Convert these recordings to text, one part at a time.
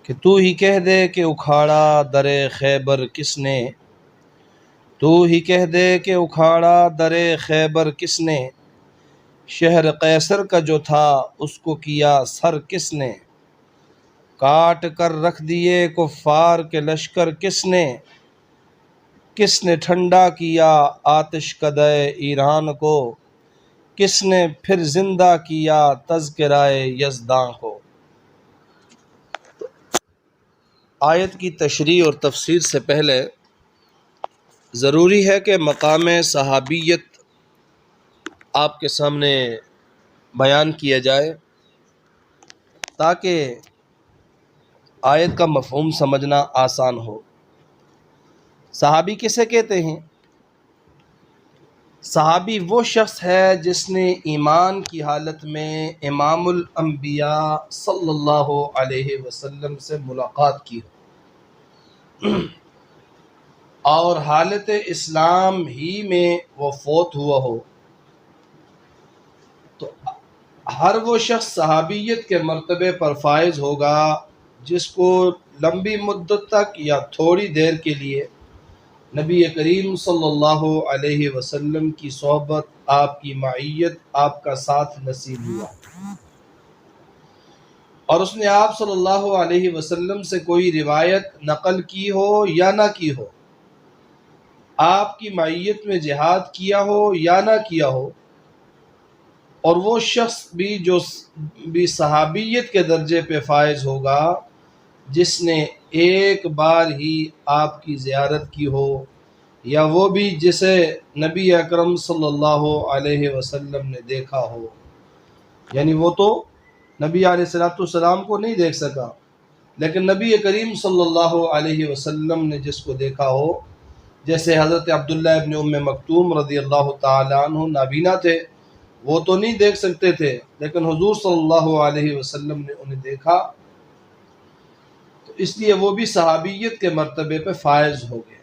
کہ تو ہی کہہ دے کہ اکھاڑا در خیبر کس نے، تو ہی کہہ دے کہ اکھاڑا در خیبر کس نے، شہر قیصر کا جو تھا اس کو کیا سر کس نے، کاٹ کر رکھ دیے کفار کے لشکر کس نے ٹھنڈا کیا آتش کدہ ایران کو، کس نے پھر زندہ کیا تذکرہ یزداں کو۔ آیت کی تشریح اور تفسیر سے پہلے ضروری ہے کہ مقام صحابیت آپ کے سامنے بیان کیا جائے تاکہ آیت کا مفہوم سمجھنا آسان ہو۔ صحابی کسے کہتے ہیں؟ صحابی وہ شخص ہے جس نے ایمان کی حالت میں امام الانبیاء صلی اللہ علیہ وسلم سے ملاقات کی ہو اور حالت اسلام ہی میں وہ فوت ہوا ہو، تو ہر وہ شخص صحابیت کے مرتبے پر فائز ہوگا جس کو لمبی مدت تک یا تھوڑی دیر کے لیے نبی کریم صلی اللہ علیہ وسلم کی صحبت، آپ کی معیت، آپ کا ساتھ نصیب ہوا اور اس نے آپ صلی اللہ علیہ وسلم سے کوئی روایت نقل کی ہو یا نہ کی ہو، آپ کی معیت میں جہاد کیا ہو یا نہ کیا ہو، اور وہ شخص بھی جو بھی صحابیت کے درجے پہ فائز ہوگا جس نے ایک بار ہی آپ کی زیارت کی ہو، یا وہ بھی جسے نبی اکرم صلی اللہ علیہ وسلم نے دیکھا ہو، یعنی وہ تو نبی علیہ السلام کو نہیں دیکھ سکا لیکن نبی کریم صلی اللہ علیہ وسلم نے جس کو دیکھا ہو، جیسے حضرت عبداللہ ابن ام مکتوم رضی اللہ تعالی عنہ نابینا تھے، وہ تو نہیں دیکھ سکتے تھے لیکن حضور صلی اللہ علیہ وسلم نے انہیں دیکھا، تو اس لیے وہ بھی صحابیت کے مرتبے پہ فائز ہو گئے۔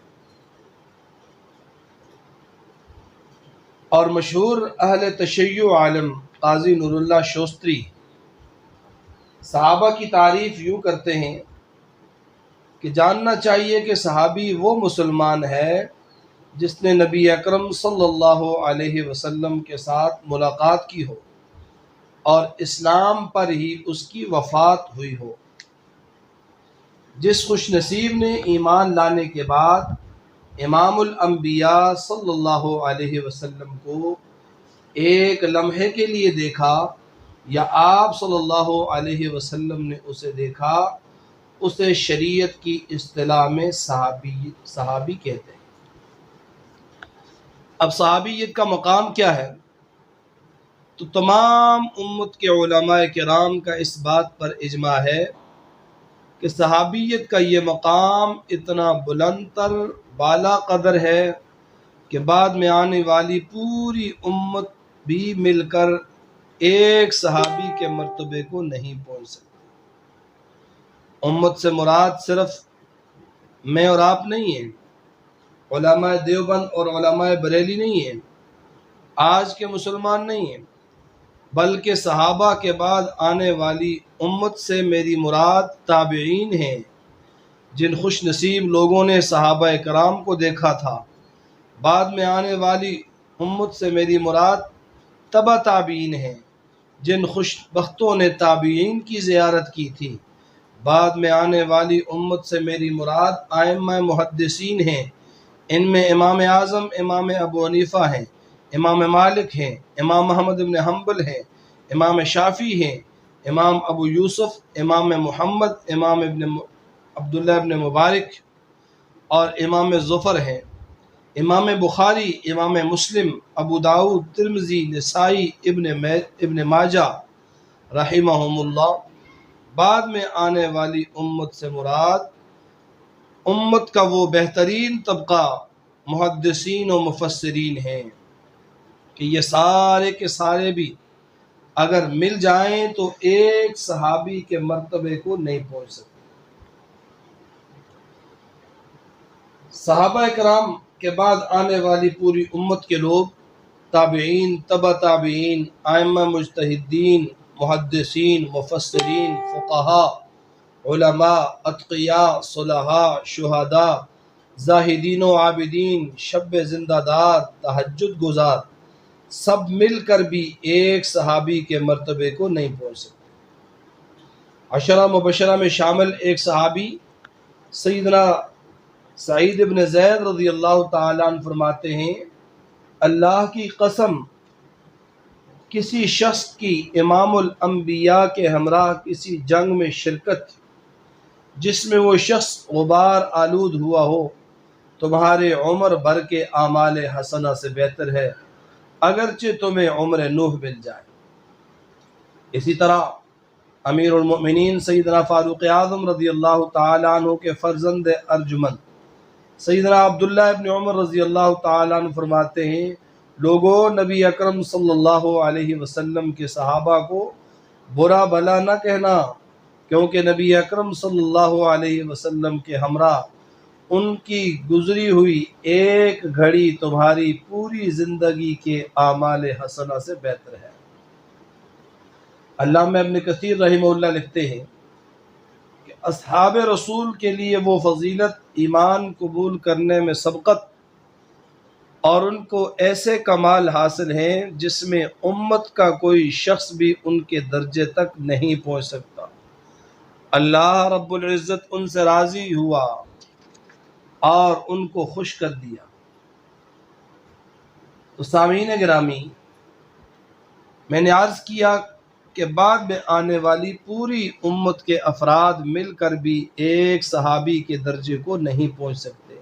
اور مشہور اہل تشیع عالم قاضی نور اللہ شوستری صحابہ کی تعریف یوں کرتے ہیں کہ جاننا چاہیے کہ صحابی وہ مسلمان ہے جس نے نبی اکرم صلی اللہ علیہ وسلم کے ساتھ ملاقات کی ہو اور اسلام پر ہی اس کی وفات ہوئی ہو۔ جس خوش نصیب نے ایمان لانے کے بعد امام الانبیاء صلی اللہ علیہ وسلم کو ایک لمحے کے لیے دیکھا یا آپ صلی اللہ علیہ وسلم نے اسے دیکھا، اسے شریعت کی اصطلاح میں صحابی کہتے ہیں۔ اب صحابیت کا مقام کیا ہے؟ تو تمام امت کے علماء کرام کا اس بات پر اجماع ہے کہ صحابیت کا یہ مقام اتنا بلند تر بالا قدر ہے کہ بعد میں آنے والی پوری امت بھی مل کر ایک صحابی کے مرتبے کو نہیں پہنچ سکتی۔ امت سے مراد صرف میں اور آپ نہیں ہیں، علماء دیوبند اور علماء بریلی نہیں ہیں، آج کے مسلمان نہیں ہیں، بلکہ صحابہ کے بعد آنے والی امت سے میری مراد تابعین ہیں، جن خوش نصیب لوگوں نے صحابہ کرام کو دیکھا تھا۔ بعد میں آنے والی امت سے میری مراد تبع تابعین ہیں، جن خوش بختوں نے تابعین کی زیارت کی تھی۔ بعد میں آنے والی امت سے میری مراد ائمہ محدثین ہیں، ان میں امام اعظم امام ابو حنیفہ ہیں، امام مالک ہیں، امام احمد بن حنبل ہیں، امام شافعی ہیں، امام ابو یوسف، امام محمد، امام عبداللہ ابن مبارک اور امام ظفر ہیں، امام بخاری، امام مسلم، ابو داؤد، ترمذی، نسائی، ابن ماجہ رحمہم اللہ۔ بعد میں آنے والی امت سے مراد امت کا وہ بہترین طبقہ محدثین و مفسرین ہیں کہ یہ سارے کے سارے بھی اگر مل جائیں تو ایک صحابی کے مرتبے کو نہیں پہنچ سکتے۔ صحابہ کرام کے بعد آنے والی پوری امت کے لوگ، تابعین، تبع تابعین، ائمہ مجتہدین، محدثین، مفسرین، فقہا، علماء، اتقیاء، صلحاء، شہداء، زاہدین و عابدین، شب زندہ دار، تہجد گزار، سب مل کر بھی ایک صحابی کے مرتبے کو نہیں پہنچ سکتے۔ عشرہ مبشرہ میں شامل ایک صحابی سیدنا سعید ابن زید رضی اللہ تعالیٰ عنہ فرماتے ہیں، اللہ کی قسم، کسی شخص کی امام الانبیاء کے ہمراہ کسی جنگ میں شرکت جس میں وہ شخص غبار آلود ہوا ہو، تمہارے عمر بھر کے اعمال حسنہ سے بہتر ہے، اگرچہ تمہیں عمر نوح مل جائے۔ اسی طرح امیر المؤمنین سیدنا فاروق اعظم رضی اللہ تعالیٰ عنہ کے فرزند ارجمند سیدنا عبداللہ ابن عمر رضی اللہ تعالیٰ عنہ فرماتے ہیں، لوگوں، نبی اکرم صلی اللہ علیہ وسلم کے صحابہ کو برا بھلا نہ کہنا، کیونکہ نبی اکرم صلی اللہ علیہ وسلم کے ہمراہ ان کی گزری ہوئی ایک گھڑی تمہاری پوری زندگی کے اعمال حسنہ سے بہتر ہے۔ علامہ ابن کثیر رحمہ اللہ لکھتے ہیں کہ اصحاب رسول کے لیے وہ فضیلت، ایمان قبول کرنے میں سبقت اور ان کو ایسے کمال حاصل ہیں جس میں امت کا کوئی شخص بھی ان کے درجے تک نہیں پہنچ سکتا۔ اللہ رب العزت ان سے راضی ہوا اور ان کو خوش کر دیا۔ تو سامعین گرامی، میں نے عرض کیا کہ بعد میں آنے والی پوری امت کے افراد مل کر بھی ایک صحابی کے درجے کو نہیں پہنچ سکتے،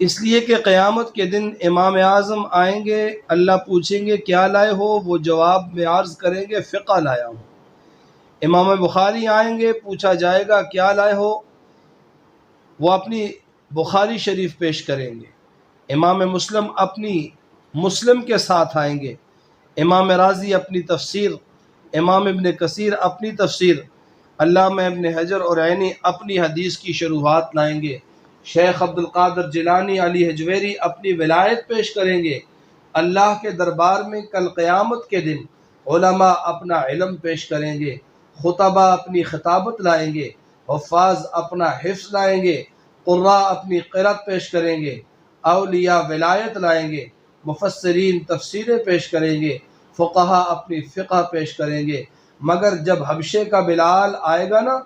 اس لیے کہ قیامت کے دن امام اعظم آئیں گے، اللہ پوچھیں گے کیا لائے ہو، وہ جواب میں عرض کریں گے فقہ لایا ہوں۔ امام بخاری آئیں گے، پوچھا جائے گا کیا لائے ہو، وہ اپنی بخاری شریف پیش کریں گے۔ امام مسلم اپنی مسلم کے ساتھ آئیں گے، امام رازی اپنی تفسیر، امام ابن کثیر اپنی تفسیر، علامہ ابن حجر اور عینی اپنی حدیث کی شروحات لائیں گے، شیخ عبد القادر جیلانی علی حجویری اپنی ولایت پیش کریں گے۔ اللہ کے دربار میں کل قیامت کے دن علماء اپنا علم پیش کریں گے، خطبہ اپنی خطابت لائیں گے، حفاظ اپنا حفظ لائیں گے، قراء اپنی قرأت پیش کریں گے، اولیاء ولایت لائیں گے، مفسرین تفسیریں پیش کریں گے، فقہا اپنی فقہ پیش کریں گے، مگر جب حبشے کا بلال آئے گا نا،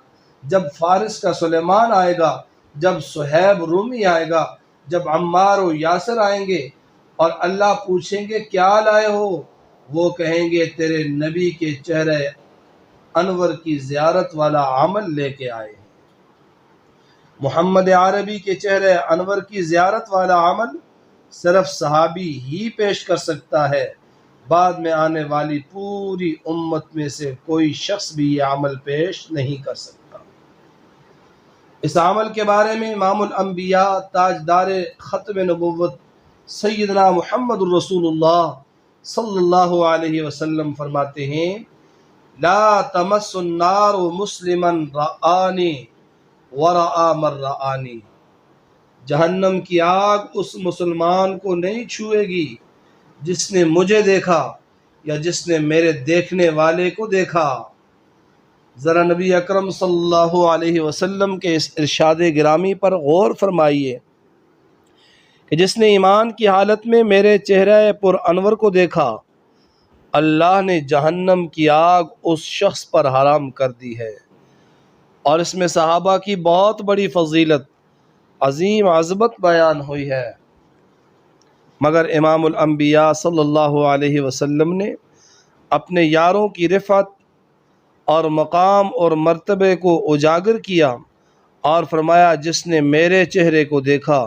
جب فارس کا سلیمان آئے گا، جب صہیب رومی آئے گا، جب عمار و یاسر آئیں گے اور اللہ پوچھیں گے کیا لائے ہو، وہ کہیں گے تیرے نبی کے چہرے انور کی زیارت والا عمل لے کے آئے ہیں۔ محمد عربی کے چہرے انور کی زیارت والا عمل صرف صحابی ہی پیش کر سکتا ہے، بعد میں آنے والی پوری امت میں سے کوئی شخص بھی یہ عمل پیش نہیں کر سکتا۔ اس عمل کے بارے میں امام الانبیاء تاجدار ختم نبوت سیدنا محمد الرسول اللہ صلی اللہ علیہ وسلم فرماتے ہیں، لا تمس النار مسلما رآنی ورآ من رآنی، جہنم کی آگ اس مسلمان کو نہیں چھوئے گی جس نے مجھے دیکھا یا جس نے میرے دیکھنے والے کو دیکھا۔ ذرا نبی اکرم صلی اللہ علیہ وسلم کے اس ارشاد گرامی پر غور فرمائیے کہ جس نے ایمان کی حالت میں میرے چہرے پر انور کو دیکھا، اللہ نے جہنم کی آگ اس شخص پر حرام کر دی ہے۔ اور اس میں صحابہ کی بہت بڑی فضیلت، عظیم عظمت بیان ہوئی ہے، مگر امام الانبیاء صلی اللہ علیہ وسلم نے اپنے یاروں کی رفعت اور مقام اور مرتبے کو اجاگر کیا اور فرمایا جس نے میرے چہرے کو دیکھا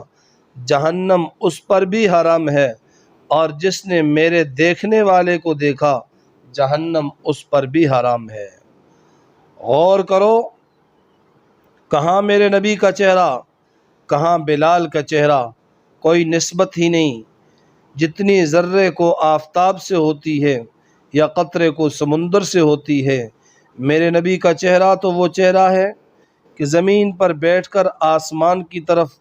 جہنم اس پر بھی حرام ہے، اور جس نے میرے دیکھنے والے کو دیکھا جہنم اس پر بھی حرام ہے۔ غور کرو، کہاں میرے نبی کا چہرہ، کہاں بلال کا چہرہ، کوئی نسبت ہی نہیں۔ جتنی ذرے کو آفتاب سے ہوتی ہے یا قطرے کو سمندر سے ہوتی ہے، میرے نبی کا چہرہ تو وہ چہرہ ہے کہ زمین پر بیٹھ کر آسمان کی طرف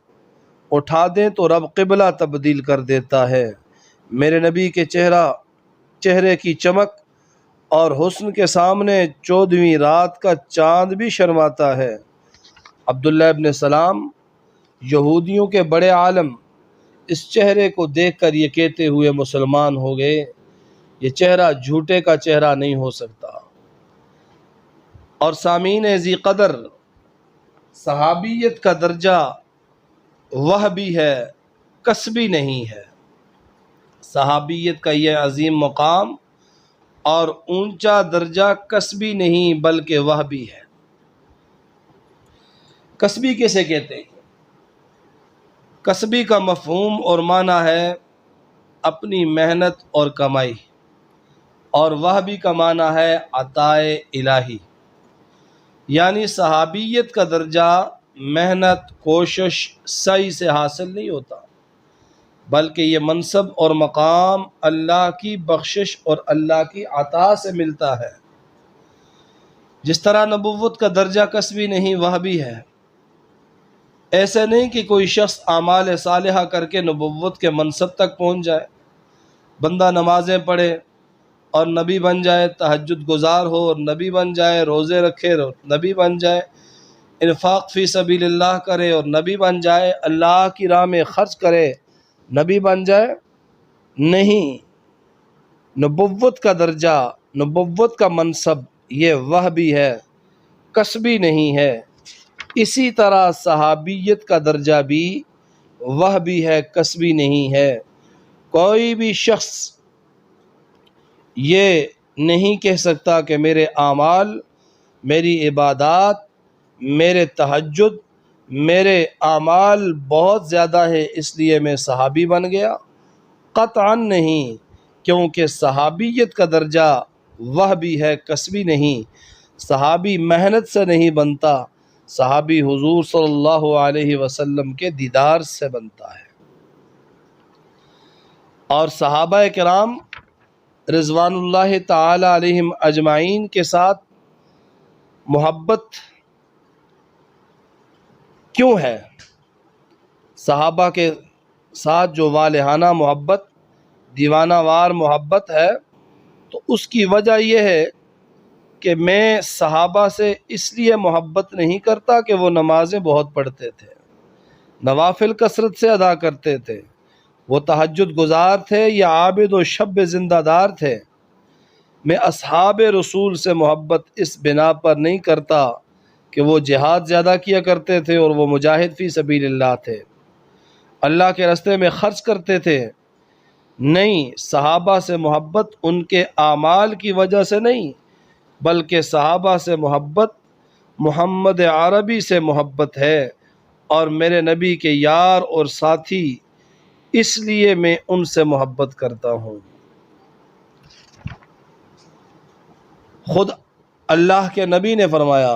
اٹھا دیں تو رب قبلہ تبدیل کر دیتا ہے۔ میرے نبی کے چہرے کی چمک اور حسن کے سامنے 14ویں رات کا چاند بھی شرماتا ہے۔ عبداللہ ابن سلام یہودیوں کے بڑے عالم اس چہرے کو دیکھ کر یہ کہتے ہوئے مسلمان ہو گئے، یہ چہرہ جھوٹے کا چہرہ نہیں ہو سکتا۔ اور سامعین ذی قدر، صحابیت کا درجہ وہبی ہے، کسبی نہیں ہے۔ صحابیت کا یہ عظیم مقام اور اونچا درجہ کسبی نہیں بلکہ وہبی ہے۔ کسبی کیسے کہتے ہیں؟ کسبی کا مفہوم اور معنی ہے اپنی محنت اور کمائی، اور وہبی کا معنی ہے عطائے الہی۔ یعنی صحابیت کا درجہ محنت، کوشش، سعی سے حاصل نہیں ہوتا، بلکہ یہ منصب اور مقام اللہ کی بخشش اور اللہ کی عطا سے ملتا ہے۔ جس طرح نبوت کا درجہ کسبی نہیں وہبی ہے، ایسے نہیں کہ کوئی شخص اعمال صالحہ کر کے نبوت کے منصب تک پہنچ جائے۔ بندہ نمازیں پڑھے اور نبی بن جائے، تہجد گزار ہو اور نبی بن جائے، روزے رکھے اور نبی بن جائے، انفاق فی سبیل اللہ کرے اور نبی بن جائے، اللہ کی راہ میں خرچ کرے، نبی بن جائے؟ نہیں، نبوت کا درجہ، نبوت کا منصب یہ وہبی ہے، کسبی نہیں ہے۔ اسی طرح صحابیت کا درجہ بھی وہبی ہے، کسبی نہیں ہے۔ کوئی بھی شخص یہ نہیں کہہ سکتا کہ میرے اعمال، میری عبادات، میرے تہجد، میرے اعمال بہت زیادہ ہے اس لیے میں صحابی بن گیا۔ قطعاً نہیں، کیونکہ صحابیت کا درجہ وہبی ہے، کسبی نہیں۔ صحابی محنت سے نہیں بنتا، صحابی حضور صلی اللہ علیہ وسلم کے دیدار سے بنتا ہے۔ اور صحابہ کرام رضوان اللہ تعالی علیہم اجمعین کے ساتھ محبت کیوں ہے؟ صحابہ کے ساتھ جو والہانہ محبت، دیوانہ وار محبت ہے، تو اس کی وجہ یہ ہے کہ میں صحابہ سے اس لیے محبت نہیں کرتا کہ وہ نمازیں بہت پڑھتے تھے، نوافل کثرت سے ادا کرتے تھے، وہ تہجد گزار تھے یا عابد و شب زندہ دار تھے۔ میں اصحاب رسول سے محبت اس بنا پر نہیں کرتا کہ وہ جہاد زیادہ کیا کرتے تھے اور وہ مجاہد فی سبیل اللہ تھے، اللہ کے راستے میں خرچ کرتے تھے۔ نہیں، صحابہ سے محبت ان کے اعمال کی وجہ سے نہیں، بلکہ صحابہ سے محبت محمد عربی سے محبت ہے، اور میرے نبی کے یار اور ساتھی، اس لیے میں ان سے محبت کرتا ہوں۔ خود اللہ کے نبی نے فرمایا،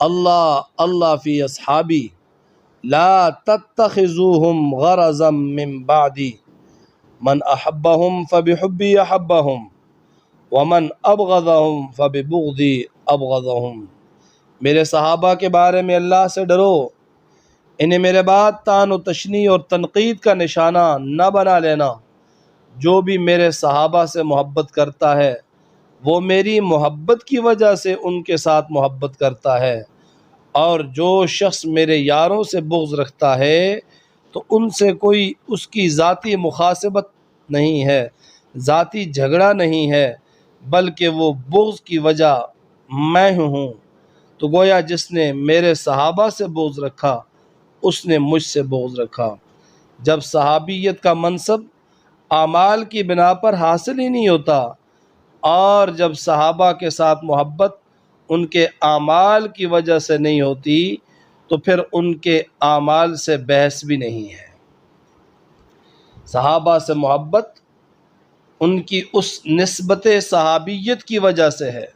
اللہ اللہ فی اصحابی لا تتخذوہم غرضا من بعدی من احبہم فبحبی احبہم ومن ابغضہم فببغضی ابغضہم۔ میرے صحابہ کے بارے میں اللہ سے ڈرو، انہیں میرے بعد طعن و تشنیع اور تنقید کا نشانہ نہ بنا لینا۔ جو بھی میرے صحابہ سے محبت کرتا ہے وہ میری محبت کی وجہ سے ان کے ساتھ محبت کرتا ہے، اور جو شخص میرے یاروں سے بغض رکھتا ہے تو ان سے کوئی اس کی ذاتی مخاصمت نہیں ہے، ذاتی جھگڑا نہیں ہے، بلکہ وہ بغض کی وجہ میں ہوں۔ تو گویا جس نے میرے صحابہ سے بغض رکھا اس نے مجھ سے بغض رکھا۔ جب صحابیت کا منصب اعمال کی بنا پر حاصل ہی نہیں ہوتا، اور جب صحابہ کے ساتھ محبت ان کے اعمال کی وجہ سے نہیں ہوتی، تو پھر ان کے اعمال سے بحث بھی نہیں ہے۔ صحابہ سے محبت ان کی اس نسبت صحابیت کی وجہ سے ہے،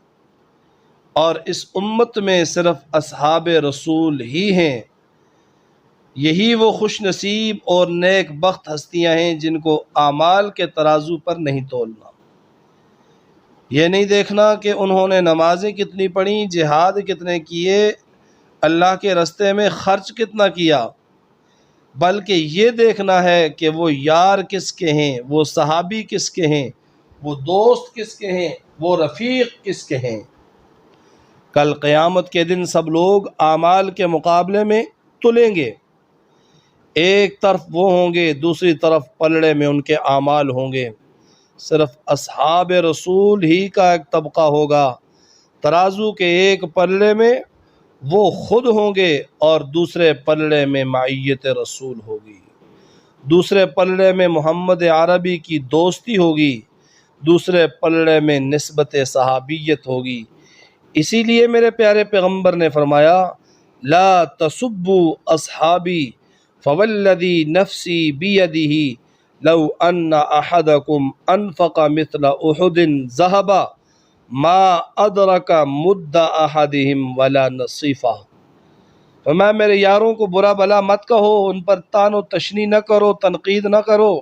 اور اس امت میں صرف اصحاب رسول ہی ہیں، یہی وہ خوش نصیب اور نیک بخت ہستیاں ہیں جن کو اعمال کے ترازو پر نہیں تولنا۔ یہ نہیں دیکھنا کہ انہوں نے نمازیں کتنی پڑھیں، جہاد کتنے کیے، اللہ کے راستے میں خرچ کتنا کیا، بلکہ یہ دیکھنا ہے کہ وہ یار کس کے ہیں، وہ صحابی کس کے ہیں، وہ دوست کس کے ہیں، وہ رفیق کس کے ہیں؟ کل قیامت کے دن سب لوگ اعمال کے مقابلے میں تلیں گے، ایک طرف وہ ہوں گے، دوسری طرف پلڑے میں ان کے اعمال ہوں گے۔ صرف اصحاب رسول ہی کا ایک طبقہ ہوگا، ترازو کے ایک پلڑے میں وہ خود ہوں گے اور دوسرے پلڑے میں معیت رسول ہوگی، دوسرے پلڑے میں محمد عربی کی دوستی ہوگی، دوسرے پلڑے میں نسبت صحابیت ہوگی۔ اسی لیے میرے پیارے پیغمبر نے فرمایا لا تسبوا اصحابی فوالذی نفسی بیدہ لو ان احدکم انفق مثل احد ذہبا ما ادرک مد احدہم ولا نصیفہ۔ فرمایا میرے یاروں کو برا بلا مت کہو، ان پر طعن و تشنیع نہ کرو، تنقید نہ کرو،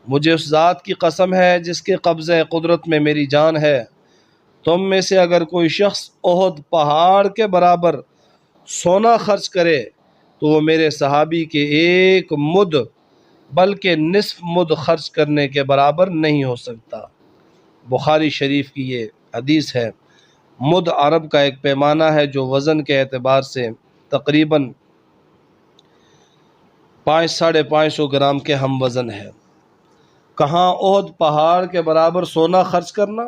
مجھے اس ذات کی قسم ہے جس کے قبضہ قدرت میں میری جان ہے، تم میں سے اگر کوئی شخص احد پہاڑ کے برابر سونا خرچ کرے تو وہ میرے صحابی کے ایک مد بلکہ نصف مد خرچ کرنے کے برابر نہیں ہو سکتا۔ بخاری شریف کی یہ حدیث ہے۔ مد عرب کا ایک پیمانہ ہے جو وزن کے اعتبار سے تقریباً 500-550 گرام کے ہم وزن ہے۔ کہاں احد پہاڑ کے برابر سونا خرچ کرنا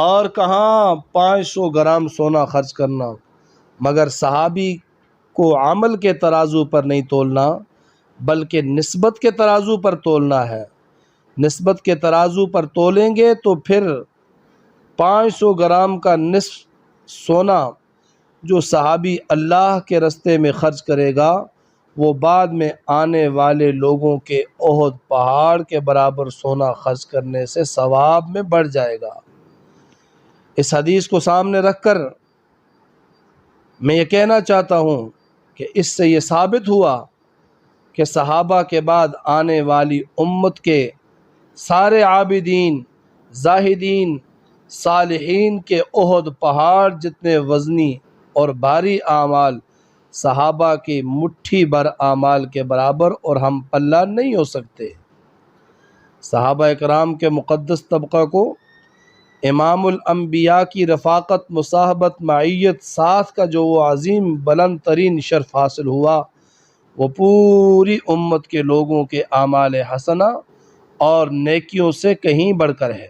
اور کہاں 500 گرام سونا خرچ کرنا، مگر صحابی کو عمل کے ترازو پر نہیں تولنا بلکہ نسبت کے ترازو پر تولنا ہے۔ نسبت کے ترازو پر تولیں گے تو پھر 500 گرام کا نصف سونا جو صحابی اللہ کے رستے میں خرچ کرے گا وہ بعد میں آنے والے لوگوں کے احد پہاڑ کے برابر سونا خرچ کرنے سے ثواب میں بڑھ جائے گا۔ اس حدیث کو سامنے رکھ کر میں یہ کہنا چاہتا ہوں کہ اس سے یہ ثابت ہوا کہ صحابہ کے بعد آنے والی امت کے سارے عابدین، زاہدین، صالحین کے احد پہاڑ جتنے وزنی اور بھاری اعمال صحابہ کی مٹھی بھر اعمال کے برابر اور ہم پلہ نہیں ہو سکتے۔ صحابہ اکرام کے مقدس طبقہ کو امام الانبیاء کی رفاقت، مصاحبت، معیت، ساتھ کا جو وہ عظیم بلند ترین شرف حاصل ہوا وہ پوری امت کے لوگوں کے اعمال حسنہ اور نیکیوں سے کہیں بڑھ کر ہے۔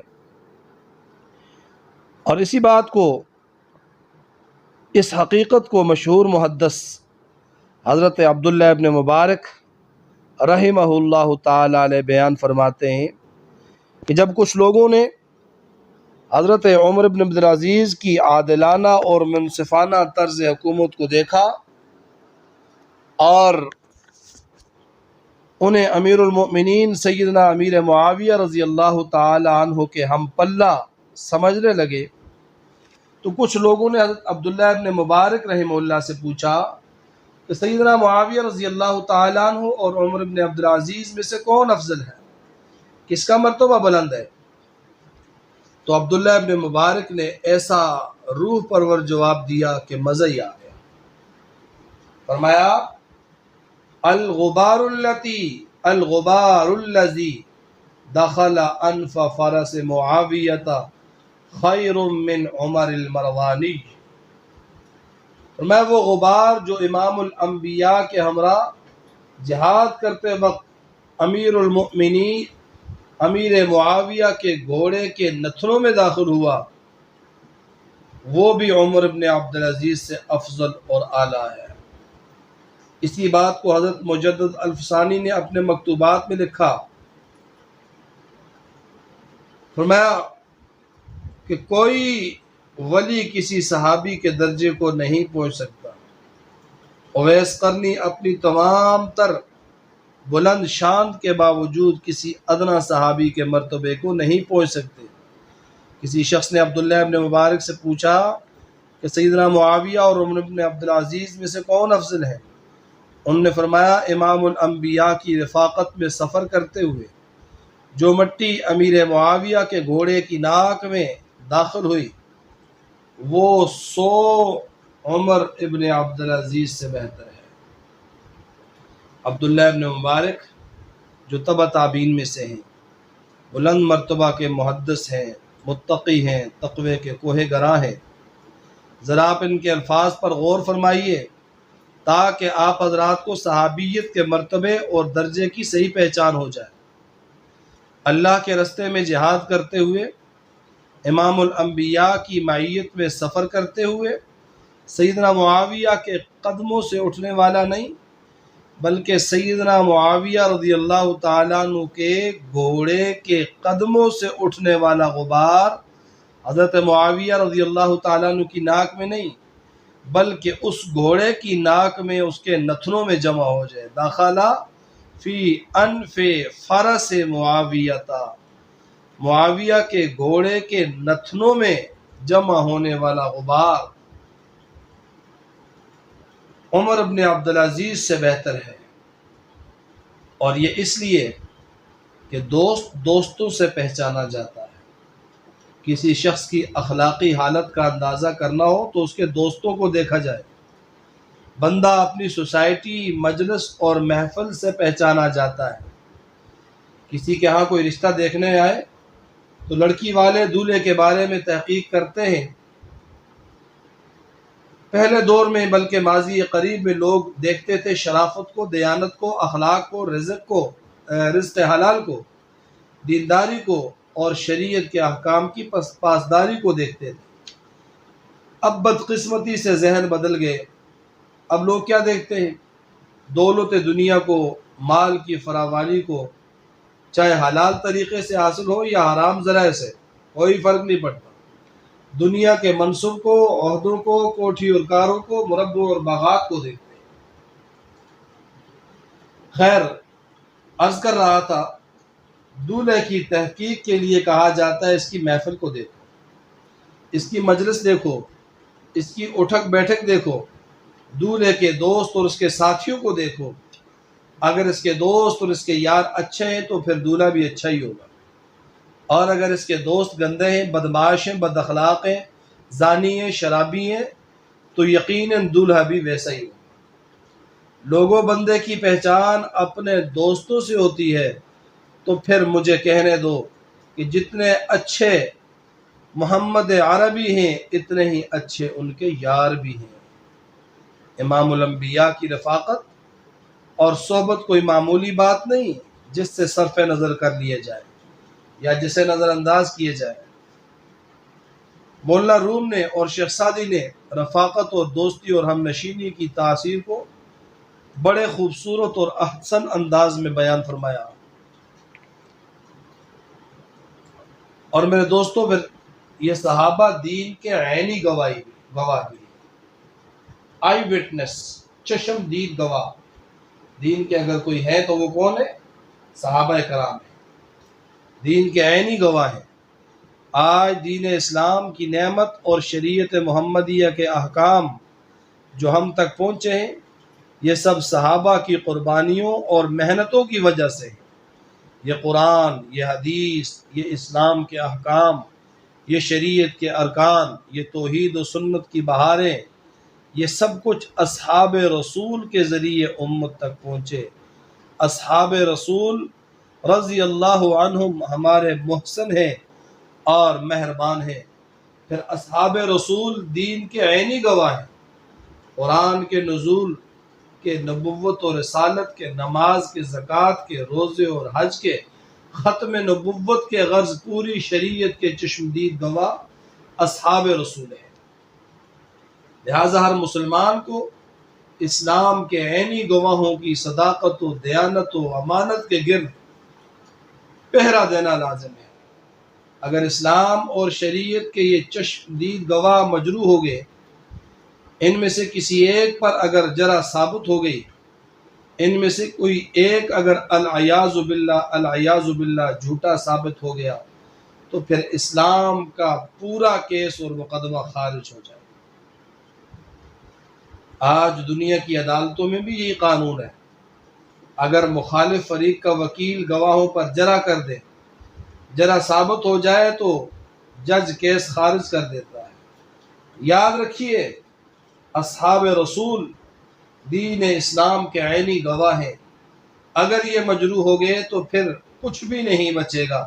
اور اسی بات کو، اس حقیقت کو مشہور محدث حضرت عبداللہ ابن مبارک رحمہ اللہ تعالی علیہ بیان فرماتے ہیں کہ جب کچھ لوگوں نے حضرت عمر بن عبدالعزیز کی عادلانہ اور منصفانہ طرز حکومت کو دیکھا اور انہیں امیر المؤمنین سیدنا امیر معاویہ رضی اللہ تعالی عنہ کے ہم پلہ سمجھنے لگے تو کچھ لوگوں نے حضرت عبداللہ ابن مبارک رحمہ اللہ سے پوچھا کہ سیدنا معاویہ رضی اللہ تعالی عنہ اور عمر بن عبدالعزیز میں سے کون افضل ہے، کس کا مرتبہ بلند ہے؟ تو عبداللہ ابن مبارک نے ایسا روح پرور جواب دیا کہ مزہ ہی آ گیا۔ فرمایا الغبار الذی دخل انف فرس معاویۃ خیر من عمر المروانی۔ فرمایا وہ غبار جو امام الانبیاء کے ہمراہ جہاد کرتے وقت امیر المؤمنین امیر معاویہ کے گھوڑے کے نتھنوں میں داخل ہوا وہ بھی عمر بن عبدالعزیز سے افضل اور اعلیٰ ہے۔ اسی بات کو حضرت مجدد الفسانی نے اپنے مکتوبات میں لکھا۔ فرمایا کہ کوئی ولی کسی صحابی کے درجے کو نہیں پہنچ سکتا۔ اویس قرنی اپنی تمام تر بلند شان کے باوجود کسی ادنا صحابی کے مرتبے کو نہیں پہنچ سکتے۔ کسی شخص نے عبداللہ ابن مبارک سے پوچھا کہ سیدنا معاویہ اور عمر بن عبدالعزیز میں سے کون افضل ہے؟ انہوں نے فرمایا امام الانبیاء کی رفاقت میں سفر کرتے ہوئے جو مٹی امیر معاویہ کے گھوڑے کی ناک میں داخل ہوئی وہ 100 عمر ابن عبدالعزیز سے بہتر ہے۔ عبداللہ ابن مبارک جو تبع تابعین میں سے ہیں، بلند مرتبہ کے محدث ہیں، متقی ہیں، تقوی کے کوہ گراں ہیں۔ ذرا آپ ان کے الفاظ پر غور فرمائیے تاکہ آپ حضرات کو صحابیت کے مرتبے اور درجے کی صحیح پہچان ہو جائے۔ اللہ کے رستے میں جہاد کرتے ہوئے، امام الانبیاء کی معیت میں سفر کرتے ہوئے، سیدنا معاویہ کے قدموں سے اٹھنے والا نہیں بلکہ سیدنا معاویہ رضی اللہ تعالیٰ عنہ کے گھوڑے کے قدموں سے اٹھنے والا غبار حضرت معاویہ رضی اللہ تعالیٰ عنہ کی ناک میں نہیں بلکہ اس گھوڑے کی ناک میں، اس کے نتنوں میں جمع ہو جائے۔ داخلہ فی انف فرس معاویہ کے گھوڑے کے نتنوں میں جمع ہونے والا غبار عمر بن عبدالعزیز سے بہتر ہے، اور یہ اس لیے کہ دوست دوستوں سے پہچانا جاتا ہے۔ کسی شخص کی اخلاقی حالت کا اندازہ کرنا ہو تو اس کے دوستوں کو دیکھا جائے۔ بندہ اپنی سوسائٹی، مجلس اور محفل سے پہچانا جاتا ہے۔ کسی کے ہاں کوئی رشتہ دیکھنے آئے تو لڑکی والے دولہے کے بارے میں تحقیق کرتے ہیں۔ پہلے دور میں بلکہ ماضی قریب میں لوگ دیکھتے تھے شرافت کو، دیانت کو، اخلاق کو، رزق حلال کو، دینداری کو اور شریعت کے احکام کی پاسداری کو دیکھتے تھے۔ اب بدقسمتی سے ذہن بدل گئے۔ اب لوگ کیا دیکھتے ہیں؟ دولت دنیا کو، مال کی فراوانی کو، چاہے حلال طریقے سے حاصل ہو یا حرام ذرائع سے، کوئی فرق نہیں پڑتا۔ دنیا کے منصب کو، عہدوں کو، کوٹھی اور کاروں کو، مربوں اور باغات کو دیکھتے ہیں۔ خیر، عرض کر رہا تھا، دولہے کی تحقیق کے لیے کہا جاتا ہے اس کی محفل کو دیکھو، اس کی مجلس دیکھو، اس کی اٹھک بیٹھک دیکھو، دولہے کے دوست اور اس کے ساتھیوں کو دیکھو۔ اگر اس کے دوست اور اس کے یار اچھے ہیں تو پھر دولہا بھی اچھا ہی ہوگا، اور اگر اس کے دوست گندے ہیں، بدمعاش ہیں، بد اخلاق ہیں، زانی ہیں، شرابی ہیں تو یقیناً دولہا بھی ویسا ہی ہوگا۔ لوگوں بندے کی پہچان اپنے دوستوں سے ہوتی ہے، تو پھر مجھے کہنے دو کہ جتنے اچھے محمد عربی ہیں اتنے ہی اچھے ان کے یار بھی ہیں۔ امام الانبیاء کی رفاقت اور صحبت کوئی معمولی بات نہیں جس سے صرف نظر کر لیے جائے یا جسے نظر انداز کیے جائے۔ مولانا روم نے اور شیخ سعدی نے رفاقت اور دوستی اور ہم نشینی کی تاثیر کو بڑے خوبصورت اور احسن انداز میں بیان فرمایا۔ اور میرے دوستوں، پھر یہ صحابہ دین کے عینی گواہ بھی، آئی وٹنس، چشم دید گواہ دین کے اگر کوئی ہے تو وہ کون ہے؟ صحابہ کرام ہیں، دین کے عینی گواہ ہیں۔ آج دین اسلام کی نعمت اور شریعت محمدیہ کے احکام جو ہم تک پہنچے ہیں، یہ سب صحابہ کی قربانیوں اور محنتوں کی وجہ سے ہیں۔ یہ قرآن، یہ حدیث، یہ اسلام کے احکام، یہ شریعت کے ارکان، یہ توحید و سنت کی بہاریں، یہ سب کچھ اصحاب رسول کے ذریعے امت تک پہنچے۔ اصحاب رسول رضی اللہ عنہم ہمارے محسن ہیں اور مہربان ہیں۔ پھر اصحاب رسول دین کے عینی گواہ ہیں۔ قرآن کے نزول کے، نبوت و رسالت کے، نماز کے، زکوٰۃ کے، روزے اور حج کے، ختم نبوت کے، غرض پوری شریعت کے چشمدید گواہ اصحاب رسول ہیں۔ لہٰذا ہر مسلمان کو اسلام کے عینی گواہوں کی صداقت و دیانت و امانت کے گرد پہرا دینا لازم ہے۔ اگر اسلام اور شریعت کے یہ چشمدید گواہ مجروح ہو گئے، ان میں سے کسی ایک پر اگر جرح ثابت ہو گئی، ان میں سے کوئی ایک اگر العیاذ باللہ جھوٹا ثابت ہو گیا، تو پھر اسلام کا پورا کیس اور مقدمہ خارج ہو جائے۔ آج دنیا کی عدالتوں میں بھی یہی قانون ہے۔ اگر مخالف فریق کا وکیل گواہوں پر جرح کر دے، جرح ثابت ہو جائے تو جج کیس خارج کر دیتا ہے۔ یاد رکھیے، اصحاب رسول دین اسلام کے عینی گواہ ہیں۔ اگر یہ مجروح ہو گئے تو پھر کچھ بھی نہیں بچے گا،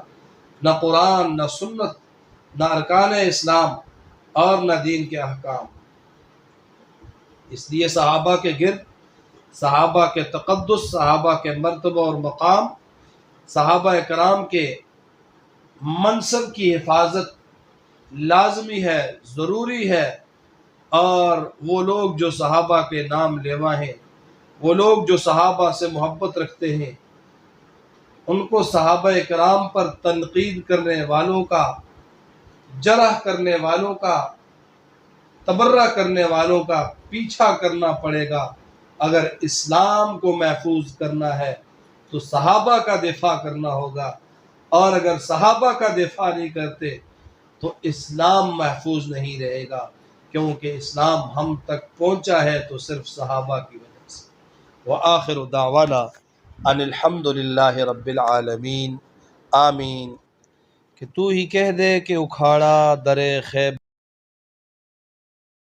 نہ قرآن، نہ سنت، نہ ارکان اسلام اور نہ دین کے احکام۔ اس لیے صحابہ کے گرد صحابہ کے تقدس، صحابہ کے مرتبہ اور مقام، صحابہ کرام کے منصب کی حفاظت لازمی ہے، ضروری ہے۔ اور وہ لوگ جو صحابہ کے نام لیوا ہیں، وہ لوگ جو صحابہ سے محبت رکھتے ہیں، ان کو صحابہ کرام پر تنقید کرنے والوں کا، جرح کرنے والوں کا، تبرہ کرنے والوں کا پیچھا کرنا پڑے گا۔ اگر اسلام کو محفوظ کرنا ہے تو صحابہ کا دفاع کرنا ہوگا، اور اگر صحابہ کا دفاع نہیں کرتے تو اسلام محفوظ نہیں رہے گا، کیونکہ اسلام ہم تک پہنچا ہے تو صرف صحابہ کی وجہ سے۔ وآخر دعوانا ان الحمد للہ رب العالمین، آمین۔ کہ تو ہی کہہ دے کہ اکھاڑا در خیب